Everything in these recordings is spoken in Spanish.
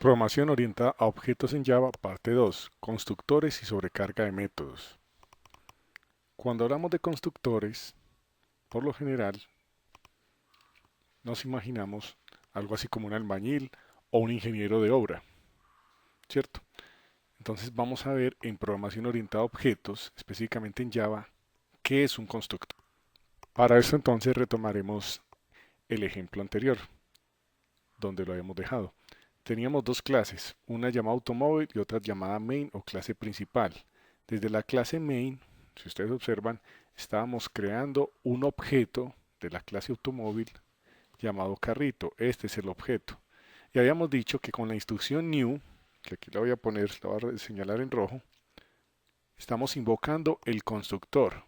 Programación orientada a objetos en Java, parte 2. Constructores y sobrecarga de métodos. Cuando hablamos de constructores, por lo general, nos imaginamos algo así como un albañil o un ingeniero de obra, ¿cierto? Entonces vamos a ver en programación orientada a objetos, específicamente en Java, qué es un constructor. Para eso entonces retomaremos el ejemplo anterior, donde lo habíamos dejado. Teníamos dos clases, una llamada automóvil y otra llamada main o clase principal. Desde la clase main, si ustedes observan, estábamos creando un objeto de la clase automóvil llamado carrito. Este es el objeto. Y habíamos dicho que con la instrucción new, que aquí la voy a poner, la voy a señalar en rojo, estamos invocando el constructor,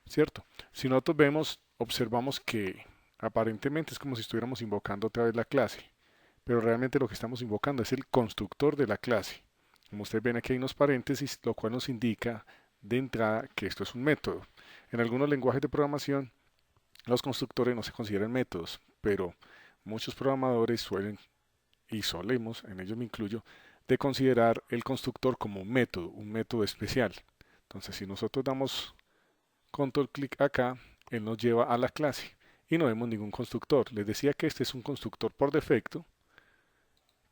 ¿cierto? Si nosotros vemos, observamos que aparentemente es como si estuviéramos invocando otra vez la clase, pero realmente lo que estamos invocando es el constructor de la clase. Como ustedes ven, aquí hay unos paréntesis, lo cual nos indica de entrada que esto es un método. En algunos lenguajes de programación, los constructores no se consideran métodos, pero muchos programadores suelen, y solemos, en ellos me incluyo, de considerar el constructor como un método especial. Entonces, si nosotros damos control clic acá, él nos lleva a la clase y no vemos ningún constructor. Les decía que este es un constructor por defecto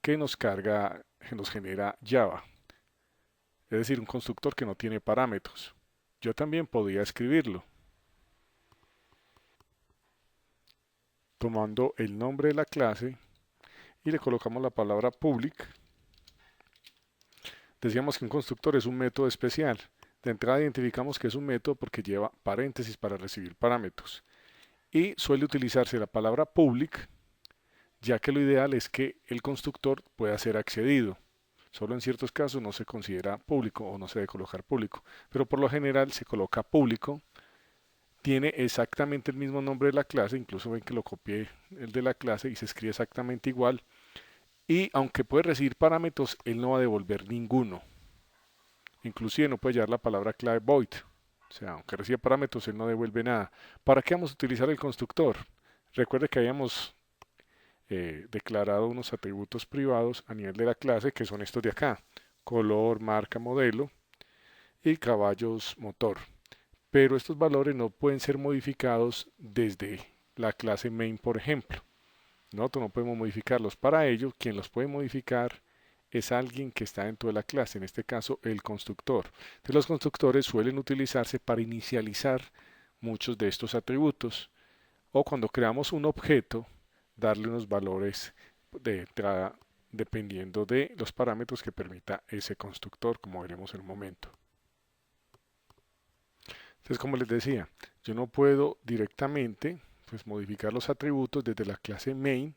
que nos carga, que nos genera Java, es decir, un constructor que no tiene parámetros. Yo también podía escribirlo tomando el nombre de la clase y le colocamos la palabra public. Decíamos que un constructor es un método especial. De entrada identificamos que es un método porque lleva paréntesis para recibir parámetros. Y suele utilizarse la palabra public, ya que lo ideal es que el constructor pueda ser accedido. Solo en ciertos casos no se considera público o no se debe colocar público, pero por lo general se coloca público. Tiene exactamente el mismo nombre de la clase, incluso ven que lo copié el de la clase y se escribe exactamente igual. Y aunque puede recibir parámetros, él no va a devolver ninguno. Inclusive no puede llevar la palabra clave void. O sea, aunque reciba parámetros, él no devuelve nada. ¿Para qué vamos a utilizar el constructor? Recuerde que habíamos declarado unos atributos privados a nivel de la clase, que son estos de acá. Color, marca, modelo y caballos motor. Pero estos valores no pueden ser modificados desde la clase main, por ejemplo. Nosotros no podemos modificarlos. Para ello, quien los puede modificar es alguien que está dentro de la clase, en este caso el constructor. Entonces, los constructores suelen utilizarse para inicializar muchos de estos atributos o cuando creamos un objeto, darle unos valores de entrada dependiendo de los parámetros que permita ese constructor, como veremos en un momento. Entonces, como les decía, yo no puedo directamente pues, modificar los atributos desde la clase main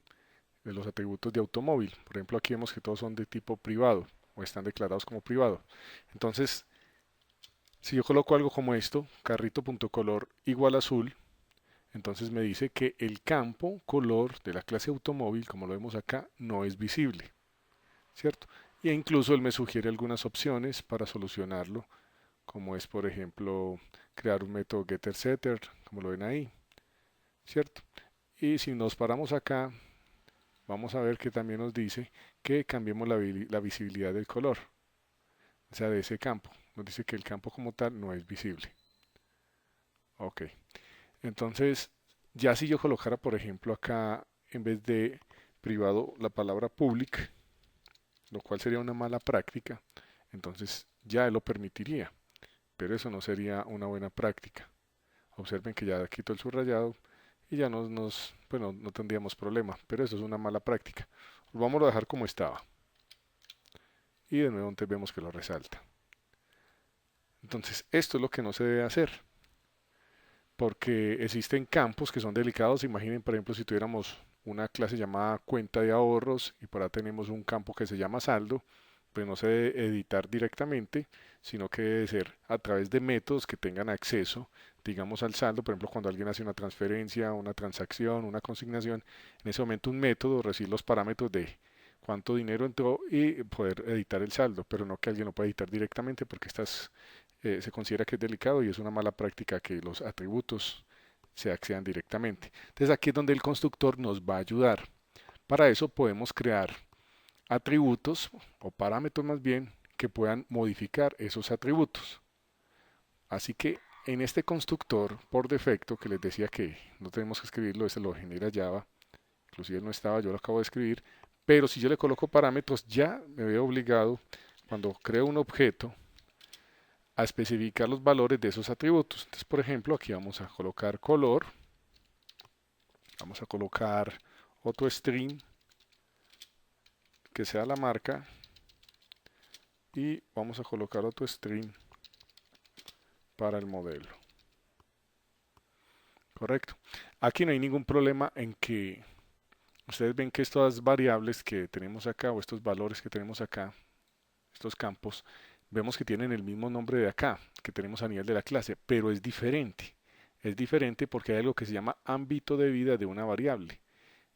de los atributos de automóvil. Por ejemplo, aquí vemos que todos son de tipo privado o están declarados como privado. Entonces, si yo coloco algo como esto, carrito.color igual azul, entonces me dice que el campo color de la clase automóvil, como lo vemos acá, no es visible, ¿cierto? Y incluso él me sugiere algunas opciones para solucionarlo, como es, por ejemplo, crear un método getterSetter, como lo ven ahí, ¿cierto? Y si nos paramos acá, vamos a ver que también nos dice que cambiemos la visibilidad del color, o sea, de ese campo. Nos dice que el campo como tal no es visible. Ok, entonces ya si yo colocara, por ejemplo, acá en vez de privado la palabra public, lo cual sería una mala práctica, entonces ya él lo permitiría, pero eso no sería una buena práctica. Observen que ya quito el subrayado y ya pues no tendríamos problema, pero eso es una mala práctica. Vamos a dejar como estaba y de nuevo entonces vemos que lo resalta. Entonces esto es lo que no se debe hacer porque existen campos que son delicados. Imaginen, por ejemplo, si tuviéramos una clase llamada cuenta de ahorros y por ahí tenemos un campo que se llama saldo, pues no se debe editar directamente, sino que debe ser a través de métodos que tengan acceso, digamos, al saldo. Por ejemplo, cuando alguien hace una transferencia, una transacción, una consignación, en ese momento un método recibe los parámetros de cuánto dinero entró y poder editar el saldo, pero no que alguien lo pueda editar directamente porque se considera que es delicado y es una mala práctica que los atributos se accedan directamente. Entonces aquí es donde el constructor nos va a ayudar. Para eso podemos crear atributos o parámetros más bien que puedan modificar esos atributos. Así que en este constructor por defecto, que les decía que no tenemos que escribirlo, ese lo genera Java, inclusive no estaba, yo lo acabo de escribir, pero si yo le coloco parámetros ya me veo obligado cuando creo un objeto a especificar los valores de esos atributos. Entonces, por ejemplo, aquí vamos a colocar color, vamos a colocar otro string que sea la marca y vamos a colocar otro string para el modelo. Correcto. Aquí no hay ningún problema en que ustedes ven que estas variables que tenemos acá o estos valores que tenemos acá, estos campos, vemos que tienen el mismo nombre de acá que tenemos a nivel de la clase, pero es diferente. Es diferente porque hay algo que se llama ámbito de vida de una variable.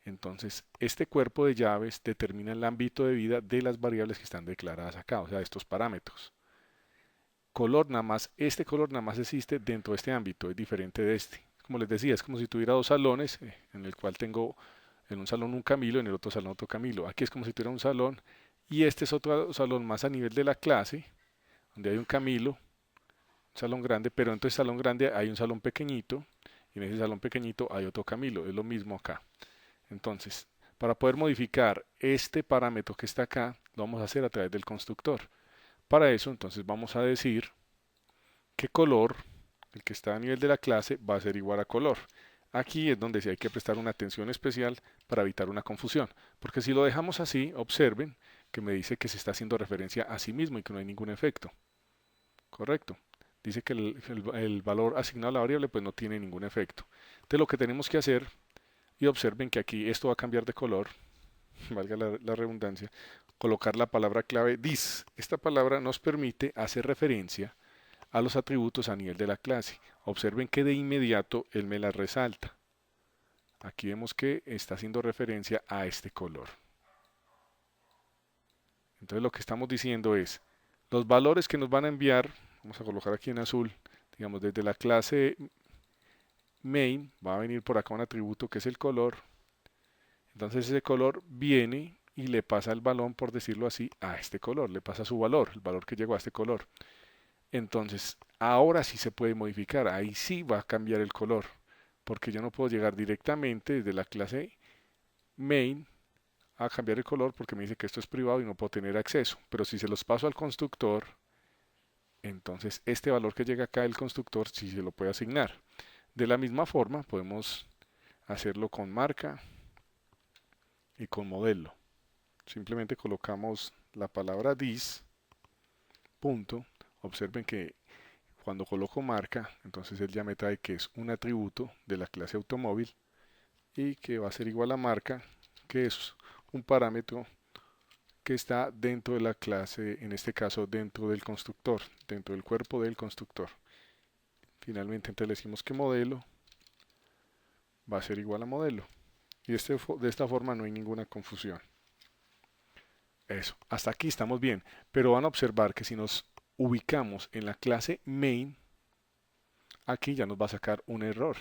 Entonces, este cuerpo de llaves determina el ámbito de vida de las variables que están declaradas acá, o sea, estos parámetros. Color nada más, este color nada más existe dentro de este ámbito, es diferente de este. Como les decía, es como si tuviera dos salones, en el cual tengo en un salón un Camilo, en el otro salón otro Camilo. Aquí es como si tuviera un salón y este es otro salón más a nivel de la clase, donde hay un Camilo, un salón grande, pero dentro del salón grande hay un salón pequeñito y en ese salón pequeñito hay otro Camilo, es lo mismo acá. Entonces, para poder modificar este parámetro que está acá, lo vamos a hacer a través del constructor. Para eso, entonces vamos a decir que color, el que está a nivel de la clase, va a ser igual a color. Aquí es donde sí hay que prestar una atención especial para evitar una confusión, porque si lo dejamos así, observen que me dice que se está haciendo referencia a sí mismo y que no hay ningún efecto. Correcto. Dice que el valor asignado a la variable pues no tiene ningún efecto. Entonces lo que tenemos que hacer, y observen que aquí esto va a cambiar de color, valga la redundancia, colocar la palabra clave this. Esta palabra nos permite hacer referencia a los atributos a nivel de la clase. Observen que de inmediato él me la resalta. Aquí vemos que está haciendo referencia a este color. Entonces lo que estamos diciendo es, los valores que nos van a enviar, vamos a colocar aquí en azul, digamos desde la clase main, va a venir por acá un atributo que es el color. Entonces ese color viene y le pasa el balón, por decirlo así, a este color, le pasa su valor, el valor que llegó a este color. Entonces, ahora sí se puede modificar, ahí sí va a cambiar el color, porque yo no puedo llegar directamente desde la clase main a cambiar el color porque me dice que esto es privado y no puedo tener acceso. Pero si se los paso al constructor, entonces este valor que llega acá del constructor sí se lo puede asignar. De la misma forma, podemos hacerlo con marca y con modelo. Simplemente colocamos la palabra this, punto. Observen que cuando coloco marca, entonces él ya me trae que es un atributo de la clase automóvil y que va a ser igual a marca, que es un parámetro que está dentro de la clase, en este caso dentro del constructor, dentro del cuerpo del constructor. Finalmente entonces le decimos que modelo va a ser igual a modelo. Y de esta forma no hay ninguna confusión. Eso, hasta aquí estamos bien, pero van a observar que si nos ubicamos en la clase main, aquí ya nos va a sacar un error.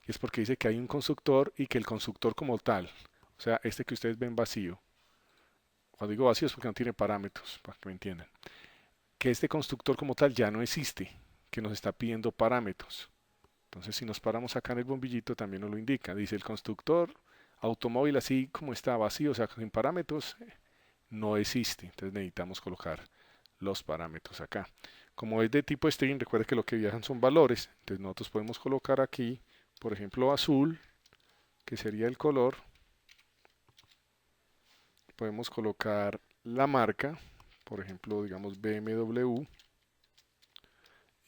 Y es porque dice que hay un constructor y que el constructor como tal, o sea, este que ustedes ven vacío, cuando digo vacío es porque no tiene parámetros, para que me entiendan, que este constructor como tal ya no existe, que nos está pidiendo parámetros. Entonces si nos paramos acá en el bombillito también nos lo indica, dice el constructor automóvil así como está vacío, o sea, sin parámetros, no existe. Entonces necesitamos colocar los parámetros acá. Como es de tipo string, recuerda que lo que viajan son valores, entonces nosotros podemos colocar aquí, por ejemplo, azul, que sería el color. Podemos colocar la marca, por ejemplo, digamos BMW,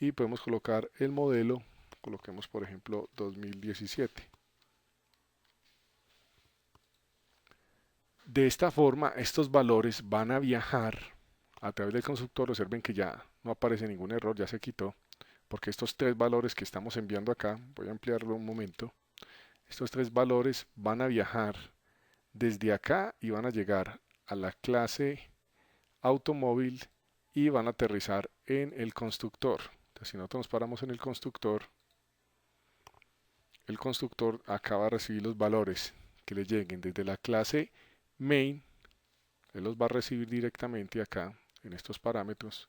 y podemos colocar el modelo, coloquemos por ejemplo 2017. De esta forma, estos valores van a viajar a través del constructor. Observen que ya no aparece ningún error, ya se quitó, porque estos tres valores que estamos enviando acá, voy a ampliarlo un momento, estos tres valores van a viajar desde acá y van a llegar a la clase automóvil y van a aterrizar en el constructor. Entonces, si nosotros nos paramos en el constructor acaba de recibir los valores que le lleguen desde la clase main Él los va a recibir directamente acá en estos parámetros,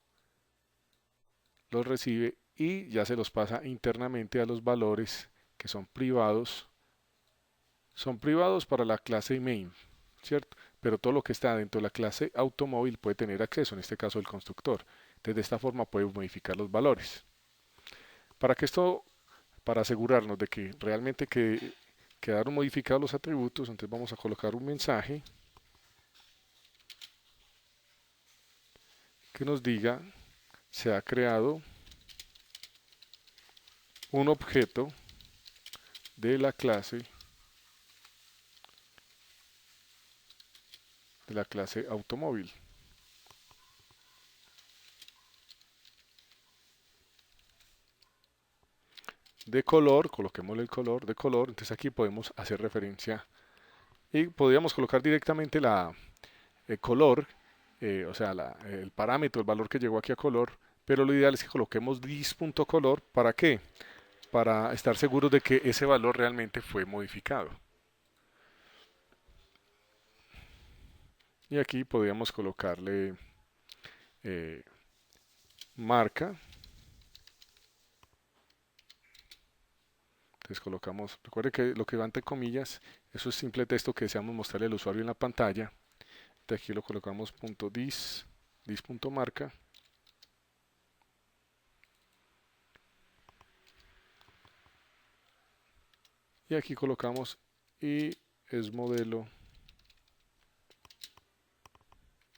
los recibe y ya se los pasa internamente a los valores que son privados para la clase main, ¿cierto? Pero todo lo que está dentro de la clase automóvil puede tener acceso, en este caso el constructor. Entonces de esta forma puede modificar los valores. Para asegurarnos de que realmente quedaron modificados los atributos, entonces vamos a colocar un mensaje que nos diga se ha creado un objeto de la clase automóvil. De color, coloquémosle el color de color, entonces aquí podemos hacer referencia y podríamos colocar directamente el color, o sea, el parámetro, el valor que llegó aquí a color, pero lo ideal es que coloquemos this.color, ¿para qué? Para estar seguros de que ese valor realmente fue modificado. Y aquí podríamos colocarle marca. Entonces colocamos, recuerde que lo que va entre comillas, eso es simple texto que deseamos mostrarle al usuario en la pantalla. Entonces aquí lo colocamos .dis.marca. Y aquí colocamos y es modelo.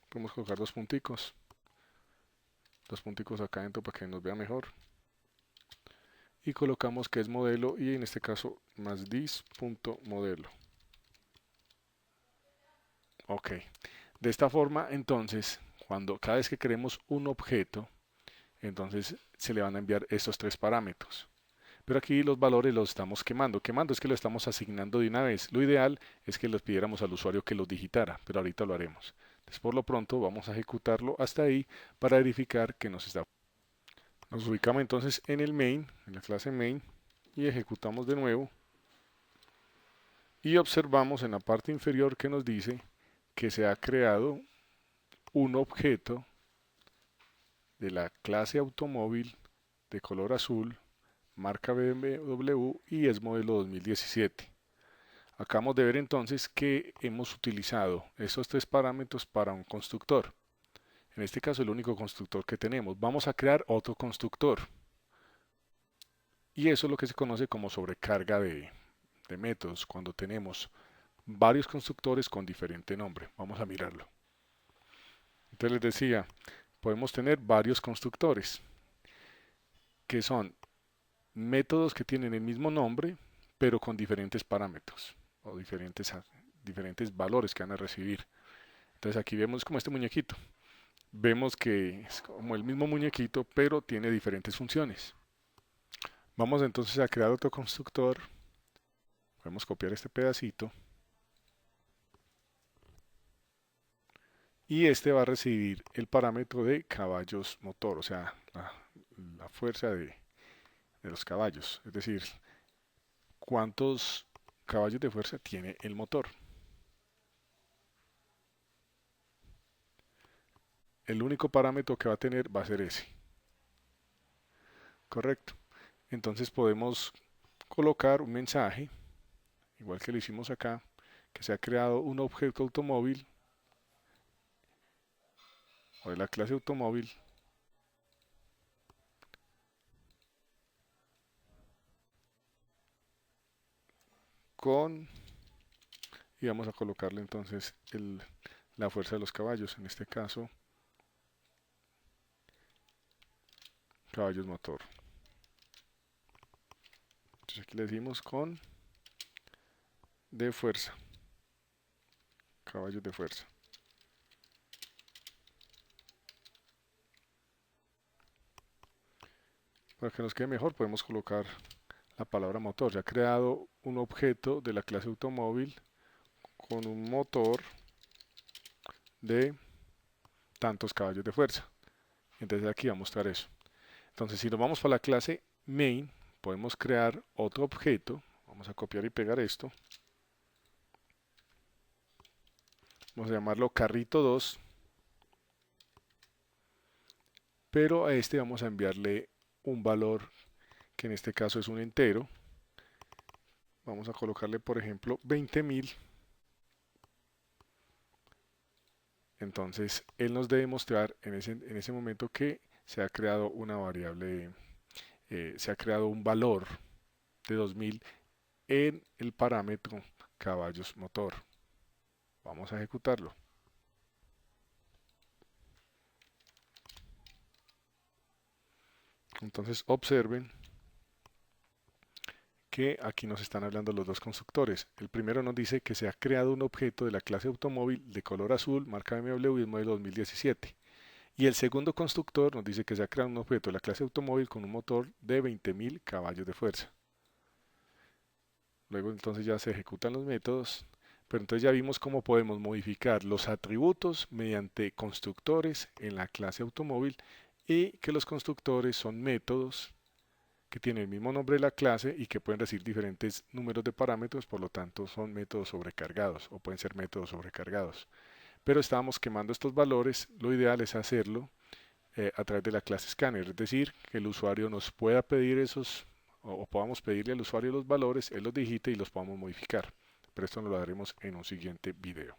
Podemos colocar dos punticos acá adentro para que nos vea mejor. Y colocamos que es modelo y en este caso más dis.modelo. Ok. De esta forma entonces, cada vez que creemos un objeto, entonces se le van a enviar estos tres parámetros. Pero aquí los valores los estamos quemando. Quemando es que lo estamos asignando de una vez. Lo ideal es que los pidiéramos al usuario que los digitara, pero ahorita lo haremos. Entonces por lo pronto vamos a ejecutarlo hasta ahí para verificar que nos está. Nos ubicamos entonces en el main, en la clase main, y ejecutamos de nuevo. Y observamos en la parte inferior que nos dice que se ha creado un objeto de la clase automóvil de color azul, marca BMW y es modelo 2017. Acabamos de ver entonces que hemos utilizado estos tres parámetros para un constructor. En este caso el único constructor que tenemos. Vamos a crear otro constructor. Y eso es lo que se conoce como sobrecarga de métodos, cuando tenemos varios constructores con diferente nombre. Vamos a mirarlo. Entonces les decía, podemos tener varios constructores, que son métodos que tienen el mismo nombre, pero con diferentes parámetros o diferentes valores que van a recibir. Entonces aquí vemos como este muñequito. Vemos que es como el mismo muñequito, pero tiene diferentes funciones. Vamos entonces a crear otro constructor. Podemos copiar este pedacito. Y este va a recibir el parámetro de caballos motor, o sea, la fuerza de los caballos. Es decir, cuántos caballos de fuerza tiene el motor. El único parámetro que va a tener va a ser ese. Correcto. Entonces podemos colocar un mensaje, igual que lo hicimos acá, que se ha creado un objeto automóvil o de la clase automóvil con, y vamos a colocarle entonces la fuerza de los caballos, en este caso caballos motor. Entonces aquí le decimos con de fuerza, caballos de fuerza. Para que nos quede mejor podemos colocar la palabra motor. Se ha creado un objeto de la clase automóvil con un motor de tantos caballos de fuerza. Entonces aquí va a mostrar eso. Entonces si nos vamos para la clase main, podemos crear otro objeto. Vamos a copiar y pegar esto. Vamos a llamarlo carrito 2, pero a este vamos a enviarle un valor que en este caso es un entero. Vamos a colocarle, por ejemplo, 20.000. Entonces, él nos debe mostrar en ese momento que se ha creado una variable, se ha creado un valor de 2000 en el parámetro caballos motor. Vamos a ejecutarlo. Entonces, observen que aquí nos están hablando los dos constructores. El primero nos dice que se ha creado un objeto de la clase automóvil de color azul, marca BMW y modelo 2017. Y el segundo constructor nos dice que se ha creado un objeto de la clase automóvil con un motor de 20.000 caballos de fuerza. Luego entonces ya se ejecutan los métodos, pero entonces ya vimos cómo podemos modificar los atributos mediante constructores en la clase automóvil y que los constructores son métodos que tienen el mismo nombre de la clase y que pueden recibir diferentes números de parámetros, por lo tanto son métodos sobrecargados o pueden ser métodos sobrecargados. Pero estábamos quemando estos valores, lo ideal es hacerlo a través de la clase scanner, es decir, que el usuario nos pueda pedir esos o podamos pedirle al usuario los valores, él los digite y los podamos modificar. Pero esto lo haremos en un siguiente video.